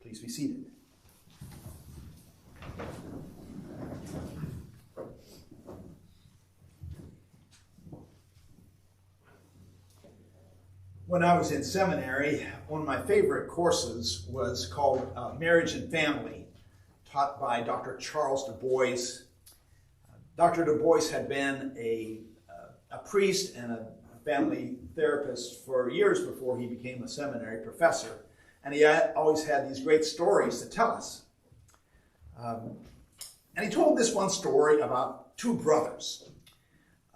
Please be seated. When I was in seminary, one of my favorite courses was called Marriage and Family, taught by Dr. Charles Du Bois. Dr. Du Bois had been a priest and a family therapist for years before he became a seminary professor. And he always had these great stories to tell us. And he told this one story about two brothers.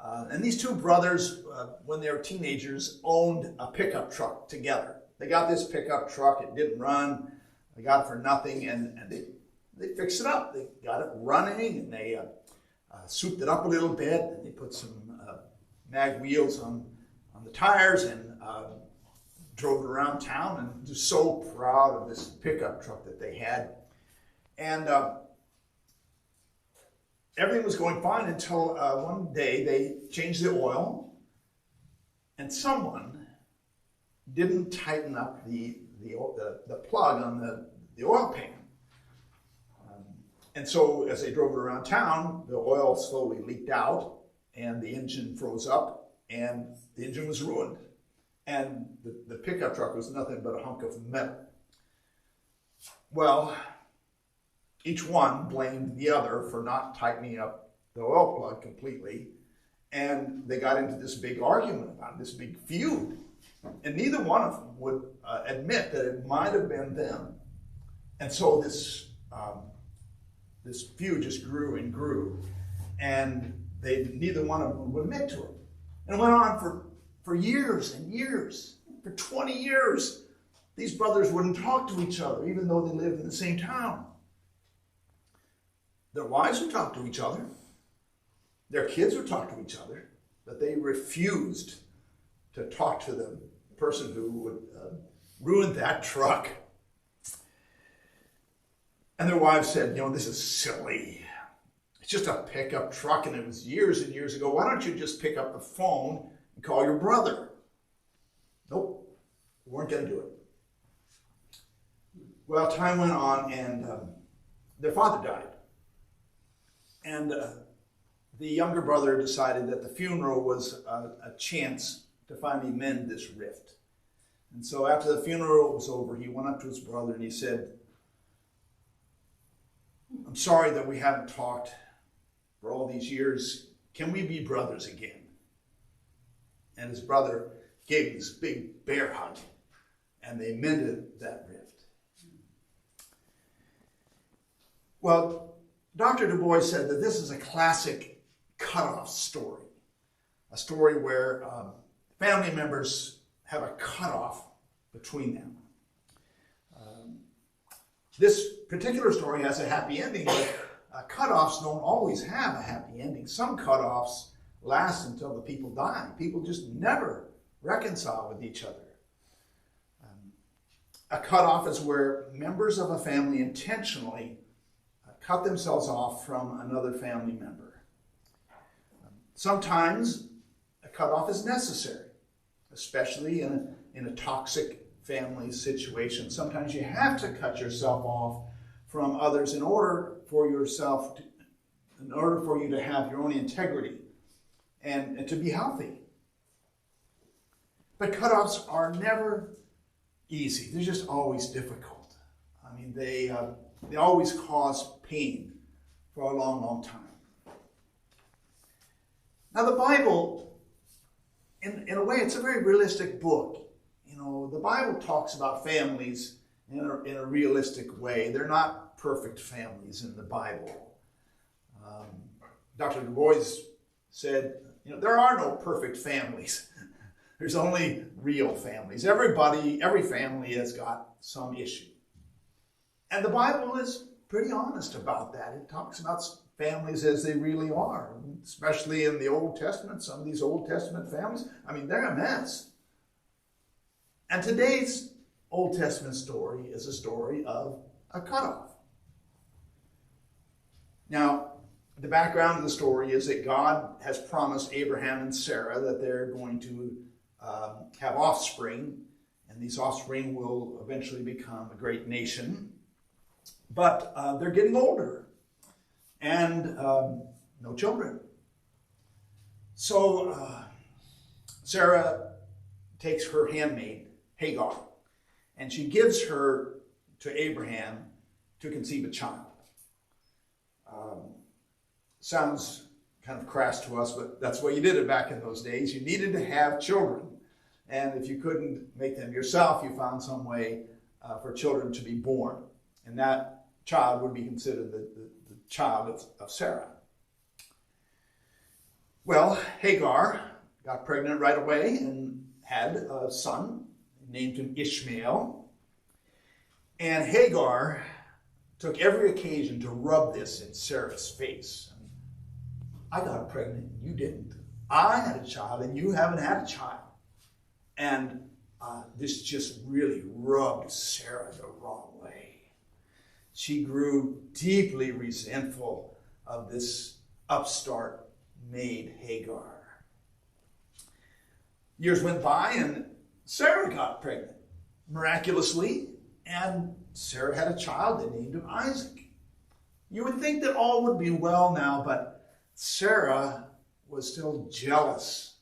And these two brothers, when they were teenagers, owned a pickup truck together. They got this pickup truck. It didn't run. They got it for nothing, and they fixed it up. They got it running, and they souped it up a little bit, and they put some mag wheels on the tires and drove it around town, and just so proud of this pickup truck that they had. And everything was going fine until one day they changed the oil, and someone didn't tighten up the plug on the oil pan. And so as they drove it around town, the oil slowly leaked out, and the engine froze up, and the engine was ruined. And the pickup truck was nothing but a hunk of metal. Well, each one blamed the other for not tightening up the oil plug completely, and they got into this big argument about it, this big feud. And neither one of them would admit that it might have been them. And so this feud just grew and grew, and neither one of them would admit to it. And it went on for years and years. For 20 years, these brothers wouldn't talk to each other, even though they lived in the same town. Their wives would talk to each other. Their kids would talk to each other, but they refused to talk to the person who would ruin that truck. And their wives said, this is silly. It's just a pickup truck, and it was years and years ago. Why don't you just pick up the phone and call your brother? Nope, we weren't going to do it. Well, time went on, and their father died. And the younger brother decided that the funeral was a chance to finally mend this rift. And so after the funeral was over, he went up to his brother and he said, "I'm sorry that we haven't talked for all these years. Can we be brothers again?" And his brother gave him this big bear hug, and they mended that rift. Well, Dr. Du Bois said that this is a classic cutoff story, a story where family members have a cutoff between them. This particular story has a happy ending, but cutoffs don't always have a happy ending. Some cutoffs last until the people die. People just never reconcile with each other. A cutoff is where members of a family intentionally cut themselves off from another family member. Sometimes a cutoff is necessary, especially in a toxic family situation. Sometimes you have to cut yourself off from others in order for you to have your own integrity and to be healthy. But cutoffs are never easy. They're just always difficult. I mean, they always cause pain for a long, long time. Now, the Bible, in a way, it's a very realistic book. The Bible talks about families in a realistic way. They're not perfect families in the Bible. Dr. Du Bois said, there are no perfect families. There's only real families. Every family has got some issue. And the Bible is pretty honest about that. It talks about families as they really are, especially in the Old Testament. Some of these Old Testament families, they're a mess. And today's Old Testament story is a story of a cutoff. Now, the background of the story is that God has promised Abraham and Sarah that they're going to have offspring, and and these offspring will eventually become a great nation. But they're getting older, and no children. So Sarah takes her handmaid, Hagar, and she gives her to Abraham to conceive a child. Sounds kind of crass to us, but that's the way you did it back in those days. You needed to have children. And if you couldn't make them yourself, you found some way for children to be born. And that child would be considered the child of Sarah. Well, Hagar got pregnant right away and had a son, named him Ishmael. And Hagar took every occasion to rub this in Sarah's face. I got pregnant and you didn't. I had a child and you haven't had a child. And this just really rubbed Sarah the wrong way. She grew deeply resentful of this upstart maid Hagar. Years went by and Sarah got pregnant miraculously, and Sarah had a child. They named him Isaac. You would think that all would be well now, but Sarah was still jealous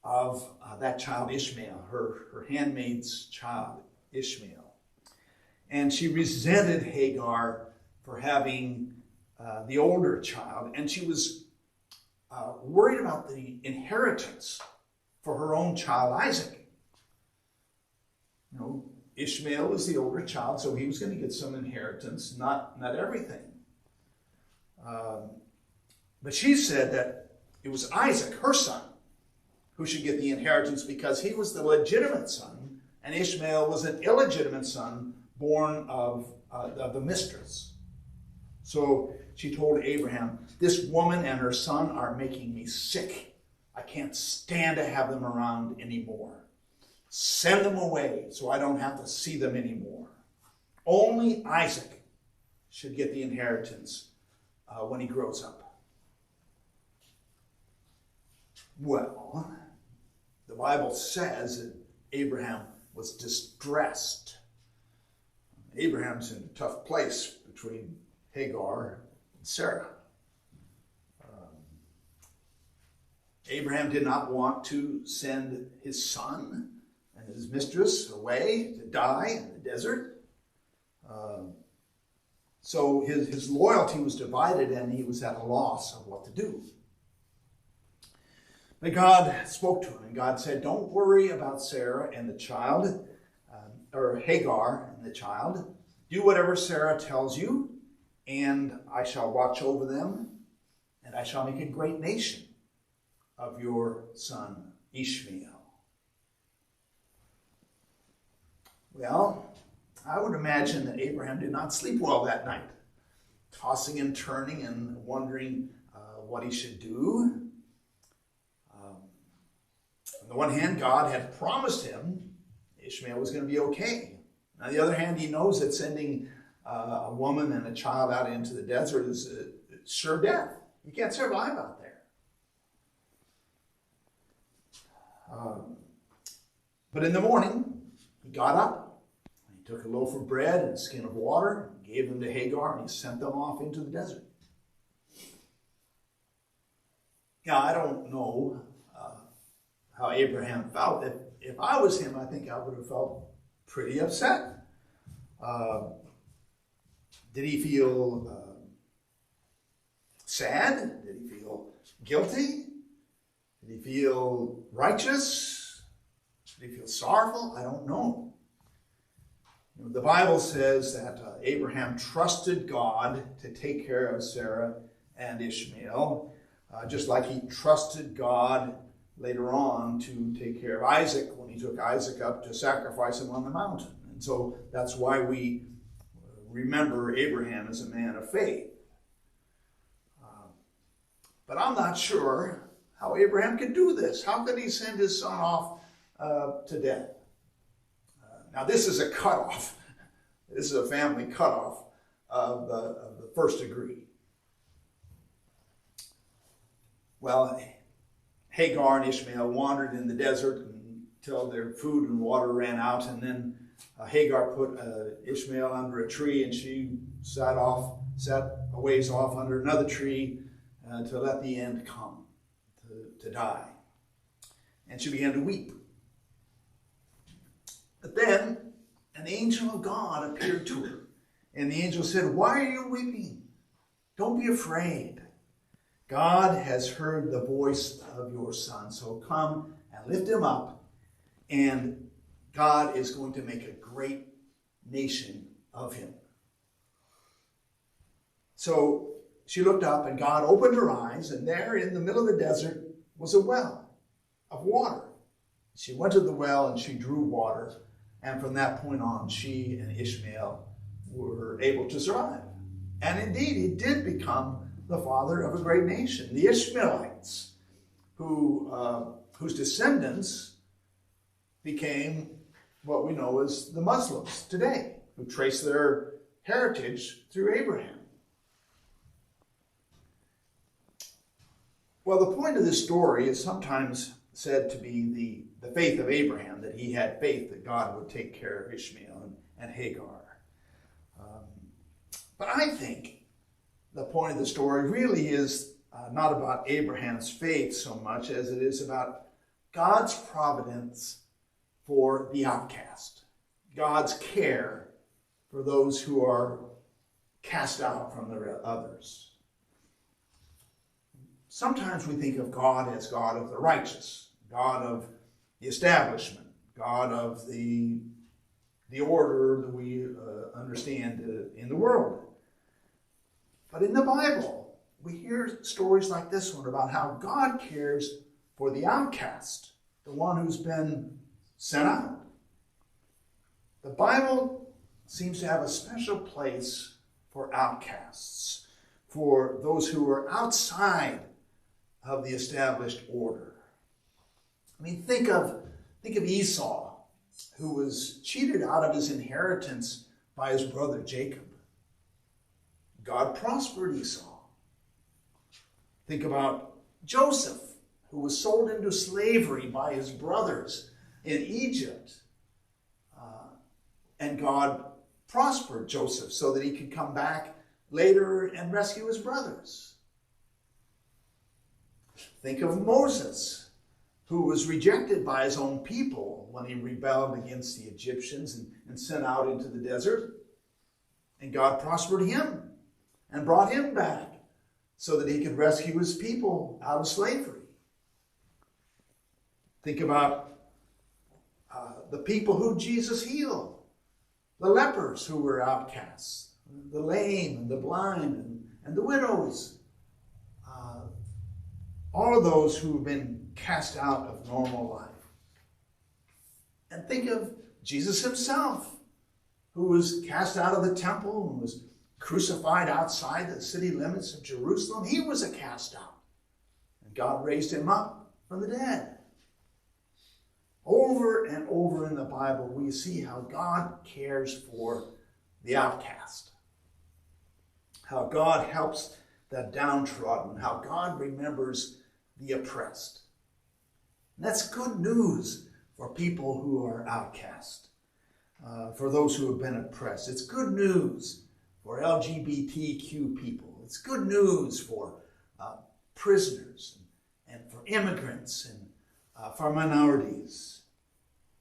of that child Ishmael, her handmaid's child Ishmael. And she resented Hagar for having the older child, and she was worried about the inheritance for her own child Isaac. You know, Ishmael was the older child, so he was going to get some inheritance, not everything. But she said that it was Isaac, her son, who should get the inheritance because he was the legitimate son, and Ishmael was an illegitimate son born of the mistress. So she told Abraham, "This woman and her son are making me sick. I can't stand to have them around anymore. Send them away so I don't have to see them anymore. Only Isaac should get the inheritance when he grows up." Well, the Bible says that Abraham was distressed. Abraham's in a tough place between Hagar and Sarah. Abraham did not want to send his son and his mistress away to die in the desert. So his loyalty was divided, and he was at a loss of what to do. But God spoke to him, and God said, "Don't worry about Sarah and the child, or Hagar and the child. Do whatever Sarah tells you, and I shall watch over them, and I shall make a great nation of your son Ishmael." Well, I would imagine that Abraham did not sleep well that night, tossing and turning and wondering what he should do. On the one hand, God had promised him Ishmael was going to be okay. On the other hand, he knows that sending a woman and a child out into the desert is sure death. You can't survive out there. But in the morning, he got up, and he took a loaf of bread and a skin of water, and gave them to Hagar, and he sent them off into the desert. Now, I don't know how Abraham felt. If I was him, I think I would have felt pretty upset. Did he feel sad? Did he feel guilty? Did he feel righteous? Did he feel sorrowful? I don't know. The Bible says that Abraham trusted God to take care of Sarah and Ishmael, just like he trusted God later on to take care of Isaac when he took Isaac up to sacrifice him on the mountain. And so that's why we remember Abraham as a man of faith. But I'm not sure how Abraham could do this. How could he send his son off to death? Now this is a cutoff. This is a family cutoff of the first degree. Well, Hagar and Ishmael wandered in the desert, and till their food and water ran out, and then Hagar put Ishmael under a tree, and she sat a ways off under another tree to let the end come, to die. And she began to weep. But then an angel of God appeared to her, and the angel said, "Why are you weeping? Don't be afraid. God has heard the voice of your son, so come and lift him up, and God is going to make a great nation of him." So she looked up, and God opened her eyes, and there in the middle of the desert was a well of water. She went to the well, and she drew water, and from that point on, she and Ishmael were able to survive. And indeed, he did become the father of a great nation, the Ishmaelites, whose descendants became what we know as the Muslims today, who trace their heritage through Abraham. Well, the point of this story is sometimes said to be the faith of Abraham, that he had faith that God would take care of Ishmael and Hagar. But I think the point of the story really is not about Abraham's faith so much as it is about God's providence for the outcast, God's care for those who are cast out from the others. Sometimes we think of God as God of the righteous, God of the establishment, God of the order that we understand in the world. But in the Bible, we hear stories like this one about how God cares for the outcast, the one who's been sent out. The Bible seems to have a special place for outcasts, for those who are outside of the established order. I mean, think of Esau, who was cheated out of his inheritance by his brother Jacob. God prospered Esau. Think about Joseph, who was sold into slavery by his brothers in Egypt. And God prospered Joseph so that he could come back later and rescue his brothers. Think of Moses, who was rejected by his own people when he rebelled against the Egyptians and sent out into the desert. And God prospered him and brought him back so that he could rescue his people out of slavery. Think about the people who Jesus healed, the lepers who were outcasts, the lame and the blind and the widows, all of those who have been cast out of normal life. And think of Jesus himself, who was cast out of the temple and was crucified outside the city limits of Jerusalem. He was a cast out. And God raised him up from the dead. Over and over in the Bible, we see how God cares for the outcast, how God helps the downtrodden, how God remembers the oppressed. And that's good news for people who are outcast, for those who have been oppressed. It's good news for LGBTQ people. It's good news for prisoners and for immigrants and for minorities.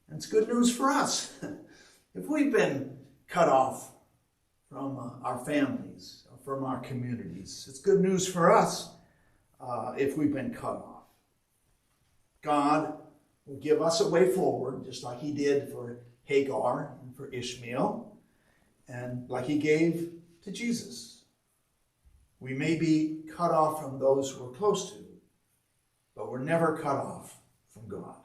And it's good news for us. If we've been cut off from our families, from our communities, it's good news for us if we've been cut off. God will give us a way forward, just like he did for Hagar and for Ishmael, and like he gave to Jesus. We may be cut off from those we're close to, but we're never cut off from God.